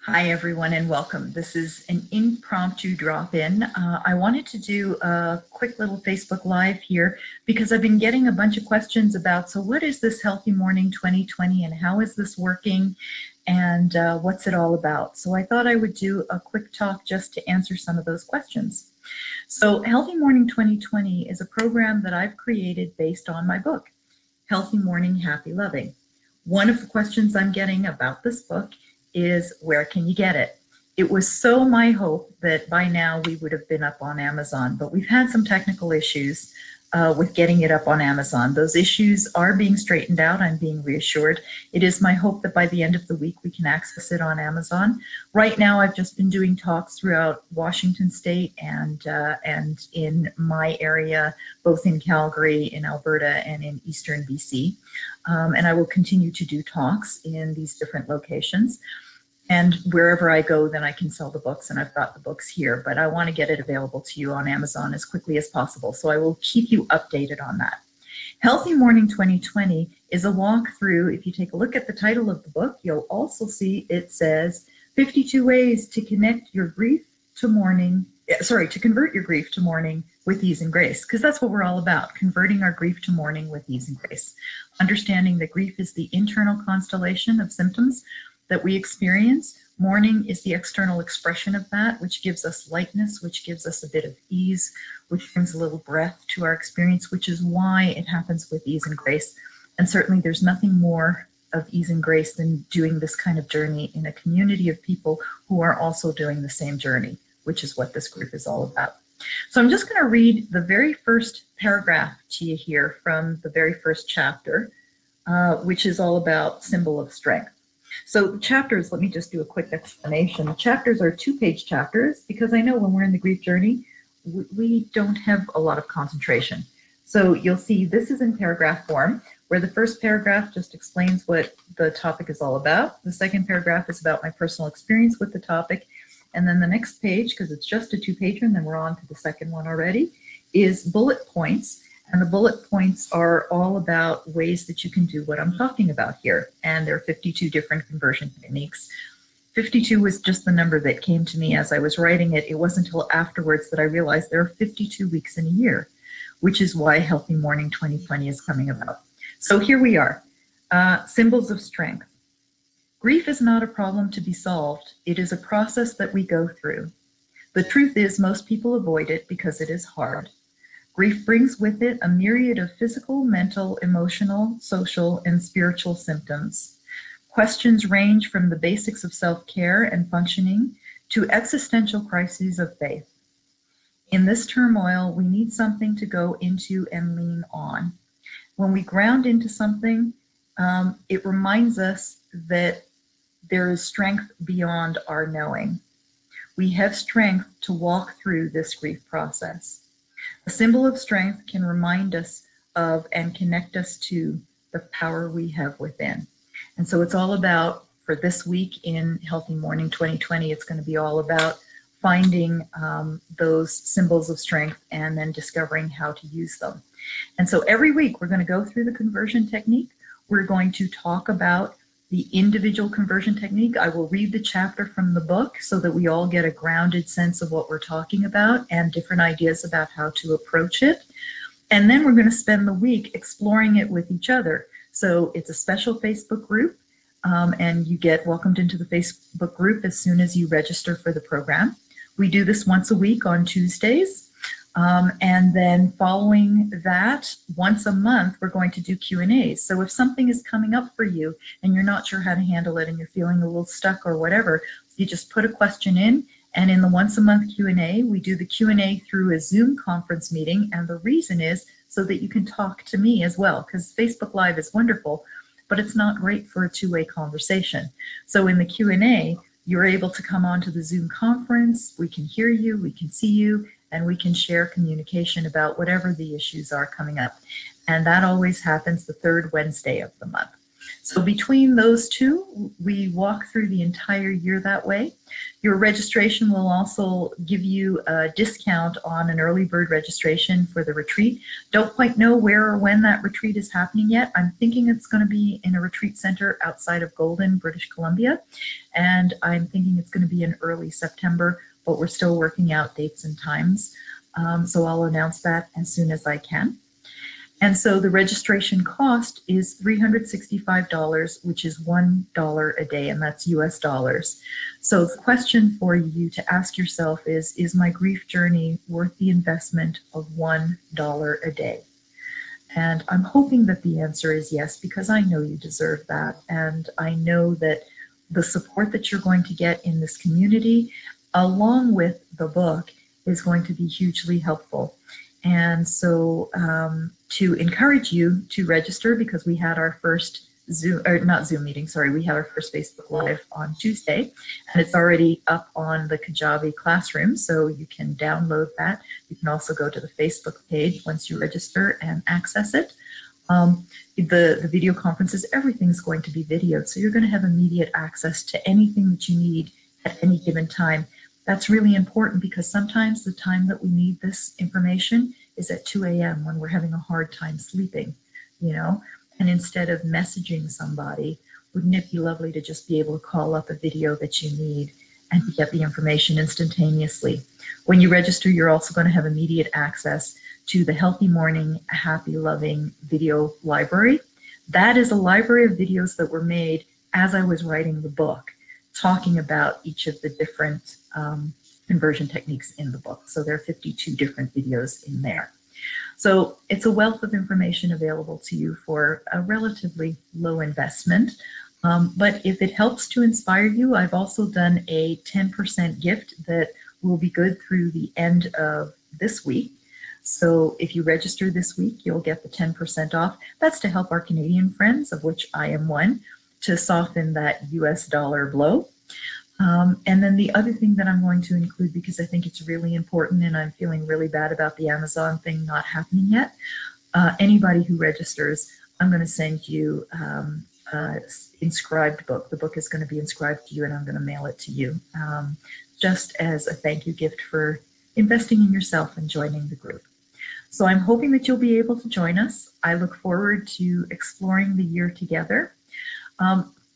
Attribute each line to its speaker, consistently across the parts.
Speaker 1: Hi, everyone, and welcome. This is an impromptu drop-in. I wanted to do a quick little Facebook Live here because I've been getting a bunch of questions about, so what is this Healthy Morning 2020 and how is this working and what's it all about? So I thought I would do a quick talk just to answer some of those questions. So Healthy Morning 2020 is a program that I've created based on my book, Healthy Morning, Happy Loving. One of the questions I'm getting about this book is, where can you get it? It was so my hope that by now we would have been up on Amazon, but we've had some technical issues with getting it up on Amazon. Those issues are being straightened out. I'm being reassured. It is my hope that by the end of the week we can access it on Amazon. Right now I've just been doing talks throughout Washington State and in my area, both in Calgary, in Alberta, and in Eastern BC. And I will continue to do talks in these different locations. And wherever I go, then I can sell the books, and I've got the books here, but I want to get it available to you on Amazon as quickly as possible. So I will keep you updated on that. Healthy Morning 2020 is a walkthrough. If you take a look at the title of the book, you'll also see it says 52 ways to connect your grief to mourning, to convert your grief to mourning with ease and grace, because that's what we're all about, converting our grief to mourning with ease and grace. Understanding that grief is the internal constellation of symptoms that we experience. Mourning is the external expression of that, which gives us lightness, which gives us a bit of ease, which brings a little breath to our experience, which is why it happens with ease and grace. And certainly there's nothing more of ease and grace than doing this kind of journey in a community of people who are also doing the same journey, which is what this group is all about. So I'm just going to read the very first paragraph to you here from the very first chapter, which is all about symbol of strength. So the chapters, let me just do a quick explanation. The chapters are 2-page chapters because I know when we're in the grief journey, we don't have a lot of concentration. So you'll see this is in paragraph form, where the first paragraph just explains what the topic is all about. The second paragraph is about my personal experience with the topic. And then the next page, because it's just a 2-pager, and then we're on to the second one already, is bullet points. And the bullet points are all about ways that you can do what I'm talking about here. And there are 52 different conversion techniques. 52 was just the number that came to me as I was writing it. It wasn't until afterwards that I realized there are 52 weeks in a year, which is why Healthy Morning 2020 is coming about. So here we are, symbols of strength. Grief is not a problem to be solved. It is a process that we go through. The truth is most people avoid it because it is hard. Grief brings with it a myriad of physical, mental, emotional, social, and spiritual symptoms. Questions range from the basics of self-care and functioning to existential crises of faith. In this turmoil, we need something to go into and lean on. When we ground into something, it reminds us that there is strength beyond our knowing. We have strength to walk through this grief process. A symbol of strength can remind us of and connect us to the power we have within. And so it's all about, for this week in Healthy Morning 2020, it's going to be all about finding those symbols of strength and then discovering how to use them. And so every week we're going to go through the conversion technique. We're going to talk about the individual conversion technique. I will read the chapter from the book so that we all get a grounded sense of what we're talking about and different ideas about how to approach it. And then we're going to spend the week exploring it with each other. So it's a special Facebook group, and you get welcomed into the Facebook group as soon as you register for the program. We do this once a week on Tuesdays. And then following that, once a month, we're going to do Q&As. So if something is coming up for you and you're not sure how to handle it and you're feeling a little stuck or whatever, you just put a question in. And in the once a month Q&A, we do the Q&A through a Zoom conference meeting. And the reason is so that you can talk to me as well, because Facebook Live is wonderful, but it's not great for a two-way conversation. So in the Q&A, you're able to come onto the Zoom conference. We can hear you, we can see you, and we can share communication about whatever the issues are coming up. And that always happens the third Wednesday of the month. So between those two, we walk through the entire year that way. Your registration will also give you a discount on an early bird registration for the retreat. Don't quite know where or when that retreat is happening yet. I'm thinking it's going to be in a retreat center outside of Golden, British Columbia. And I'm thinking it's going to be in early September, but we're still working out dates and times. So I'll announce that as soon as I can. And so the registration cost is $365, which is $1 a day, and that's US dollars. So the question for you to ask yourself is my grief journey worth the investment of $1 a day? And I'm hoping that the answer is yes, because I know you deserve that. And I know that the support that you're going to get in this community, along with the book, is going to be hugely helpful. And so to encourage you to register, because we had our first Zoom, or not Zoom meeting, sorry, we had our first Facebook Live on Tuesday, and it's already up on the Kajabi Classroom, so you can download that. You can also go to the Facebook page once you register and access it. The video conferences, everything's going to be videoed, so you're going to have immediate access to anything that you need at any given time. That's really important, because sometimes the time that we need this information is at 2 a.m. when we're having a hard time sleeping, you know, and instead of messaging somebody, wouldn't it be lovely to just be able to call up a video that you need and to get the information instantaneously? When you register, you're also going to have immediate access to the Healthy Mourning, Happy Loving video library. That is a library of videos that were made as I was writing the book, talking about each of the different conversion techniques in the book. So there are 52 different videos in there. So it's a wealth of information available to you for a relatively low investment. But if it helps to inspire you, I've also done a 10% gift that will be good through the end of this week. So if you register this week, you'll get the 10% off. That's to help our Canadian friends, of which I am one, to soften that US dollar blow. And then the other thing that I'm going to include, because I think it's really important and I'm feeling really bad about the Amazon thing not happening yet, anybody who registers, I'm going to send you an inscribed book. The book is going to be inscribed to you, and I'm going to mail it to you, just as a thank you gift for investing in yourself and joining the group. So I'm hoping that you'll be able to join us. I look forward to exploring the year together.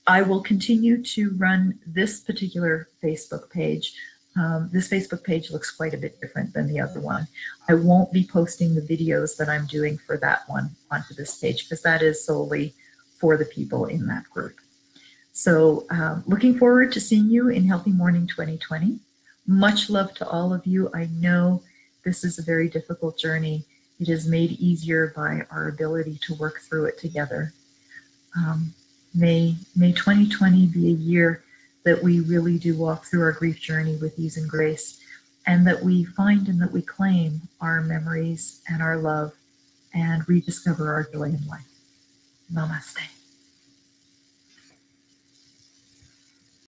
Speaker 1: I will continue to run this particular Facebook page. This Facebook page looks quite a bit different than the other one. I won't be posting the videos that I'm doing for that one onto this page, because that is solely for the people in that group. So looking forward to seeing you in Healthy Mourning 2020. Much love to all of you. I know this is a very difficult journey. It is made easier by our ability to work through it together. May 2020 be a year that we really do walk through our grief journey with ease and grace, and that we find and that we claim our memories and our love and rediscover our joy in life. Namaste.